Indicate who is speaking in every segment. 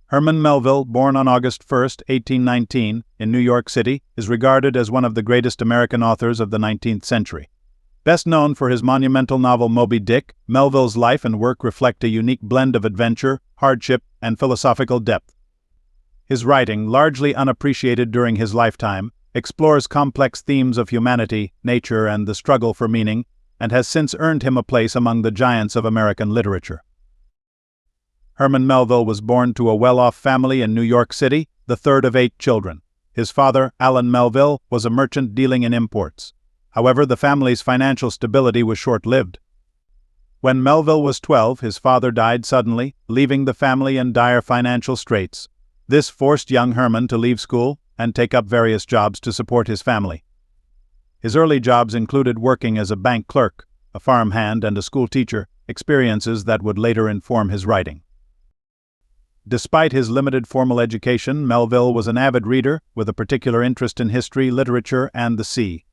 Speaker 1: Herman Melville, born on August 1, 1819, in New York City, is regarded as one of the greatest American authors of the 19th century. Best known for his monumental novel Moby Dick, Melville's life and work reflect a unique blend of adventure, hardship, and philosophical depth. His writing, largely unappreciated during his lifetime, explores complex themes of humanity, nature, and the struggle for meaning, and has since earned him a place among the giants of American literature. Herman Melville was born to a well-off family in New York City, the third of 8 children. His father, Allen Melville, was a merchant dealing in imports. However, the family's financial stability was short-lived. When Melville was 12, his father died suddenly, leaving the family in dire financial straits. This forced young Herman to leave school and take up various jobs to support his family. His early jobs included working as a bank clerk, a farmhand, and a school teacher, experiences that would later inform his writing. Despite his limited formal education, Melville was an avid reader, with a particular interest in history, literature, and the sea.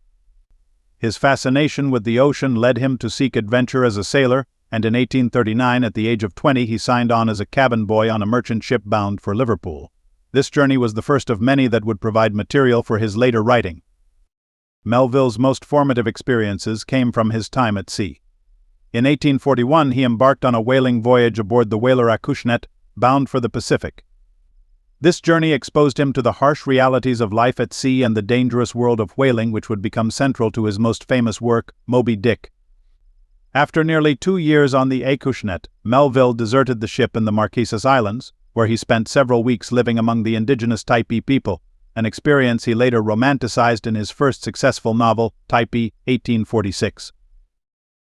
Speaker 1: His fascination with the ocean led him to seek adventure as a sailor, and in 1839, at the age of 20, he signed on as a cabin boy on a merchant ship bound for Liverpool. This journey was the first of many that would provide material for his later writing. Melville's most formative experiences came from his time at sea. In 1841, he embarked on a whaling voyage aboard the whaler Acushnet, bound for the Pacific. This journey exposed him to the harsh realities of life at sea and the dangerous world of whaling, which would become central to his most famous work, Moby Dick. After nearly 2 years on the Acushnet, Melville deserted the ship in the Marquesas Islands, where he spent several weeks living among the indigenous Typee people, an experience he later romanticized in his first successful novel, Typee, 1846.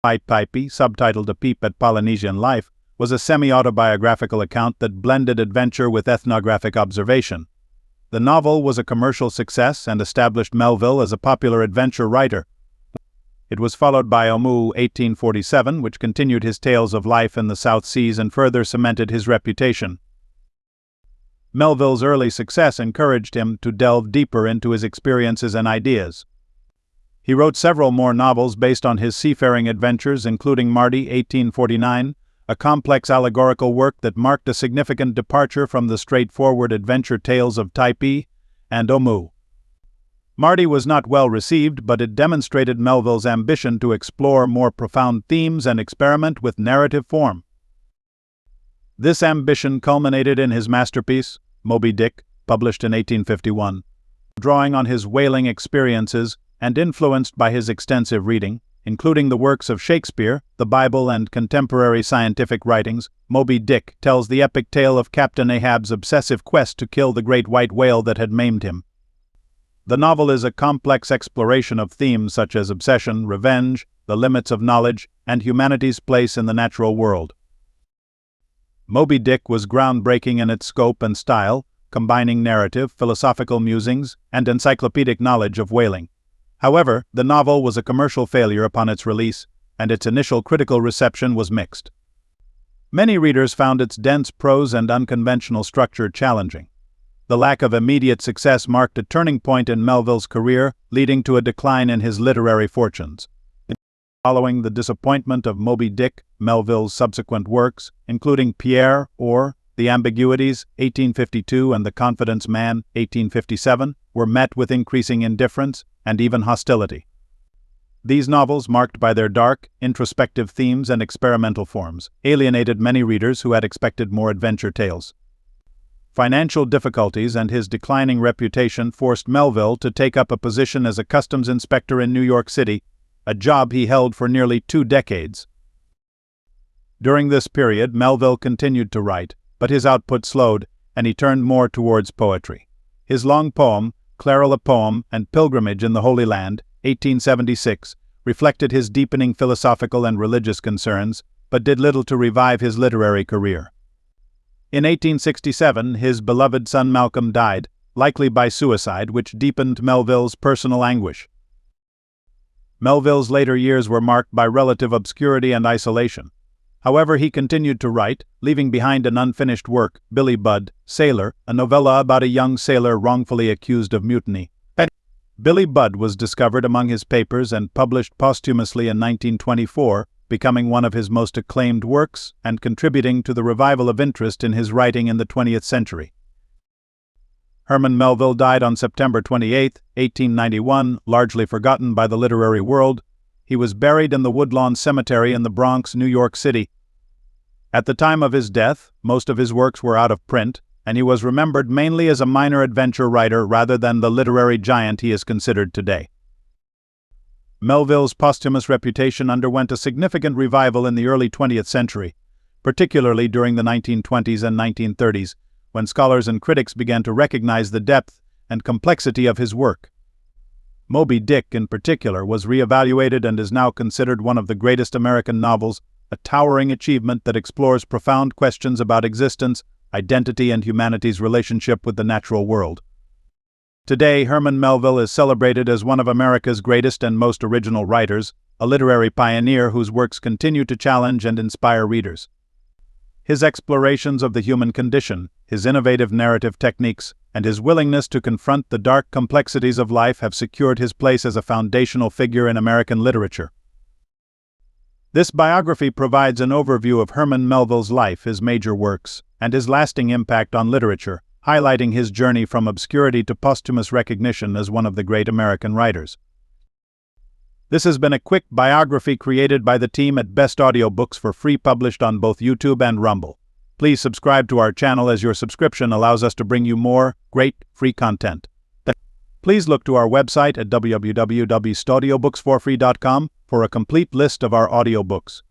Speaker 1: Typee, subtitled A Peep at Polynesian Life, was a semi-autobiographical account that blended adventure with ethnographic observation. The novel was a commercial success and established Melville as a popular adventure writer. It was followed by Omoo, 1847, which continued his tales of life in the South Seas and further cemented his reputation. Melville's early success encouraged him to delve deeper into his experiences and ideas. He wrote several more novels based on his seafaring adventures, including Marty, 1849, a complex allegorical work that marked a significant departure from the straightforward adventure tales of Typee, and Omoo. Marty was not well received, but it demonstrated Melville's ambition to explore more profound themes and experiment with narrative form. This ambition culminated in his masterpiece, Moby Dick, published in 1851. Drawing on his whaling experiences and influenced by his extensive reading, including the works of Shakespeare, the Bible, and contemporary scientific writings, Moby Dick tells the epic tale of Captain Ahab's obsessive quest to kill the great white whale that had maimed him. The novel is a complex exploration of themes such as obsession, revenge, the limits of knowledge, and humanity's place in the natural world. Moby Dick was groundbreaking in its scope and style, combining narrative, philosophical musings, and encyclopedic knowledge of whaling. However, the novel was a commercial failure upon its release, and its initial critical reception was mixed. Many readers found its dense prose and unconventional structure challenging. The lack of immediate success marked a turning point in Melville's career, leading to a decline in his literary fortunes. Following the disappointment of Moby Dick, Melville's subsequent works, including Pierre, or The Ambiguities, 1852, and The Confidence Man, 1857, were met with increasing indifference and even hostility. These novels, marked by their dark, introspective themes and experimental forms, alienated many readers who had expected more adventure tales. Financial difficulties and his declining reputation forced Melville to take up a position as a customs inspector in New York City, a job he held for nearly 2 decades. During this period, Melville continued to write, but his output slowed, and he turned more towards poetry. His long poem, Clara la Poem and Pilgrimage in the Holy Land, 1876, reflected his deepening philosophical and religious concerns, but did little to revive his literary career. In 1867, his beloved son Malcolm died, likely by suicide, which deepened Melville's personal anguish. Melville's later years were marked by relative obscurity and isolation. However, he continued to write, leaving behind an unfinished work, Billy Budd, Sailor, a novella about a young sailor wrongfully accused of mutiny. Billy Budd was discovered among his papers and published posthumously in 1924, becoming one of his most acclaimed works and contributing to the revival of interest in his writing in the 20th century. Herman Melville died on September 28, 1891, largely forgotten by the literary world. He was buried in the Woodlawn Cemetery in the Bronx, New York City. At the time of his death, most of his works were out of print, and he was remembered mainly as a minor adventure writer rather than the literary giant he is considered today. Melville's posthumous reputation underwent a significant revival in the early 20th century, particularly during the 1920s and 1930s, when scholars and critics began to recognize the depth and complexity of his work. Moby Dick, in particular, was reevaluated and is now considered one of the greatest American novels, a towering achievement that explores profound questions about existence, identity, and humanity's relationship with the natural world. Today, Herman Melville is celebrated as one of America's greatest and most original writers, a literary pioneer whose works continue to challenge and inspire readers. His explorations of the human condition, his innovative narrative techniques, and his willingness to confront the dark complexities of life have secured his place as a foundational figure in American literature. This biography provides an overview of Herman Melville's life, his major works, and his lasting impact on literature, highlighting his journey from obscurity to posthumous recognition as one of the great American writers. This has been a quick biography created by the team at Best Audiobooks for free, published on both YouTube and Rumble. Please subscribe to our channel, as your subscription allows us to bring you more great free content. Please look to our website at www.bestaudiobooksforfree.com for a complete list of our audiobooks.